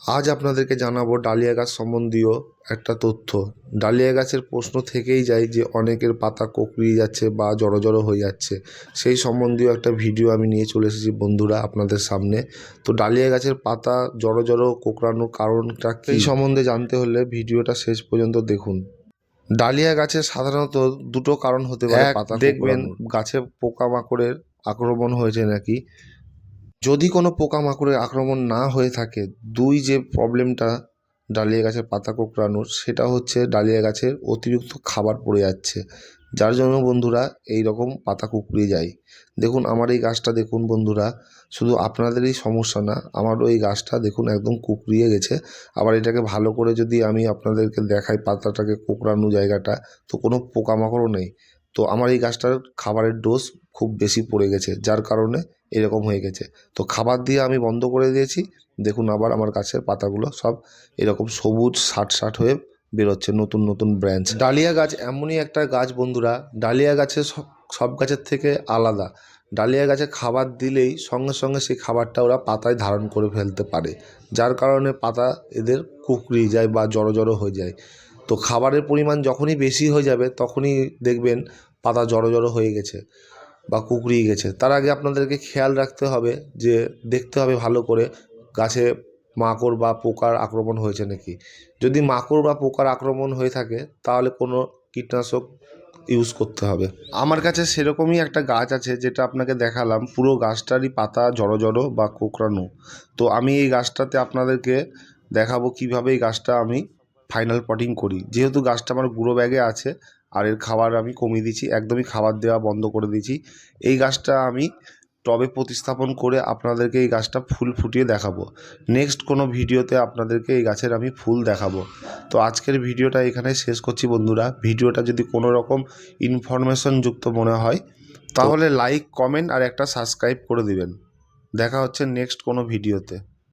আজ আপনাদেরকে জানাবো ডালিয়া গাছ সম্বন্ধীয় একটা তথ্য। ডালিয়া গাছের প্রশ্ন থেকেই যায় যে অনেকের পাতা কোঁকড়িয়ে যাচ্ছে বা জড়ো জড়ো হয়ে যাচ্ছে, সেই সম্বন্ধীয় একটা ভিডিও আমি নিয়ে চলে এসেছি বন্ধুরা আপনাদের সামনে। তো ডালিয়া গাছের পাতা জড়ো জড়ো কোঁকড়ানোর কারণটা কী, এই সম্বন্ধে জানতে হলে ভিডিওটা শেষ পর্যন্ত দেখুন। ডালিয়া গাছের সাধারণত দুটো কারণ হতে পারে পাতা দেখবেন গাছে পোকামাকড়ের আক্রমণ হয়েছে নাকি। যদি কোনো পোকামাকড়ের আক্রমণ না হয়ে থাকে, দুই যে প্রবলেমটা ডালিয়া গাছের পাতা কোঁকড়ানোর, সেটা হচ্ছে ডালিয়া গাছের অতিরিক্ত খাবার পড়ে যাচ্ছে, যার জন্য বন্ধুরা এই রকম পাতা কুঁকড়িয়ে যায়। দেখুন আমার এই গাছটা দেখুন বন্ধুরা, শুধু আপনাদেরই সমস্যা না, আমারও এই গাছটা দেখুন একদম কুঁকড়িয়ে গেছে। আবার এটাকে ভালো করে যদি আমি আপনাদেরকে দেখাই পাতাটাকে কোঁকড়ানো জায়গাটা, তো কোনো পোকামাকড়ও নেই। তো আমার এই গাছটার খাবারের ডোজ খুব বেশি পড়ে গেছে, যার কারণে এরকম হয়ে গেছে। তো খাবার দিয়ে আমি বন্ধ করে দিয়েছি। দেখুন আবার আমার গাছের পাতাগুলো সব এরকম সবুজ ষাট হয়ে বেরোচ্ছে, নতুন নতুন ব্রাঞ্চ। ডালিয়া গাছ এমনই একটা গাছ বন্ধুরা, ডালিয়া গাছে সব গাছের থেকে আলাদা। ডালিয়া গাছে খাবার দিলেই সঙ্গে সঙ্গে সেই খাবারটা ওরা পাতায় ধারণ করে ফেলতে পারে, যার কারণে পাতা এদের কুঁকড়িয়ে যায় বা জড়ো জড়ো হয়ে যায়। তো খাবারের পরিমাণ যখনই বেশি হয়ে যাবে তখনই দেখবেন পাতা জড়ো জড়ো হয়ে গেছে বা কুঁকড়িয়ে গেছে। তার আগে আপনাদেরকে খেয়াল রাখতে হবে, যে দেখতে হবে ভালো করে গাছে মাকড় বা পোকার আক্রমণ হয়েছে নাকি। যদি মাকড় বা পোকার আক্রমণ হয়ে থাকে তাহলে কোনো কীটনাশক ইউজ করতে হবে। আমার কাছে সেরকমই একটা গাছ আছে, যেটা আপনাকে দেখালাম, পুরো গাছটারই পাতা জড়ো জড়ো বা কোঁকড়ানো। তো আমি এই গাছটাতে আপনাদেরকে দেখাবো কিভাবে এই গাছটা আমি ফাইনাল পটিং করি। যেহেতু গাছটা আমার গুঁড়ো ব্যাগে আছে আর এর খাবার আমি কমিয়ে দিয়েছি, একদমই খাবার দেওয়া বন্ধ করে দিয়েছি। এই গাছটা আমি টবে প্রতিস্থাপন করে আপনাদেরকে এই গাছটা ফুল ফুটিয়ে দেখাবো। নেক্সট কোনো ভিডিওতে আপনাদেরকে এই গাছের আমি ফুল দেখাবো। তো আজকের ভিডিওটা এখানে শেষ করছি বন্ধুরা। ভিডিওটা যদি কোনো রকম ইনফরমেশনযুক্ত মনে হয় তাহলে লাইক, কমেন্ট আর একটা সাবস্ক্রাইব করে দিবেন। দেখা হচ্ছে নেক্সট কোনো ভিডিওতে।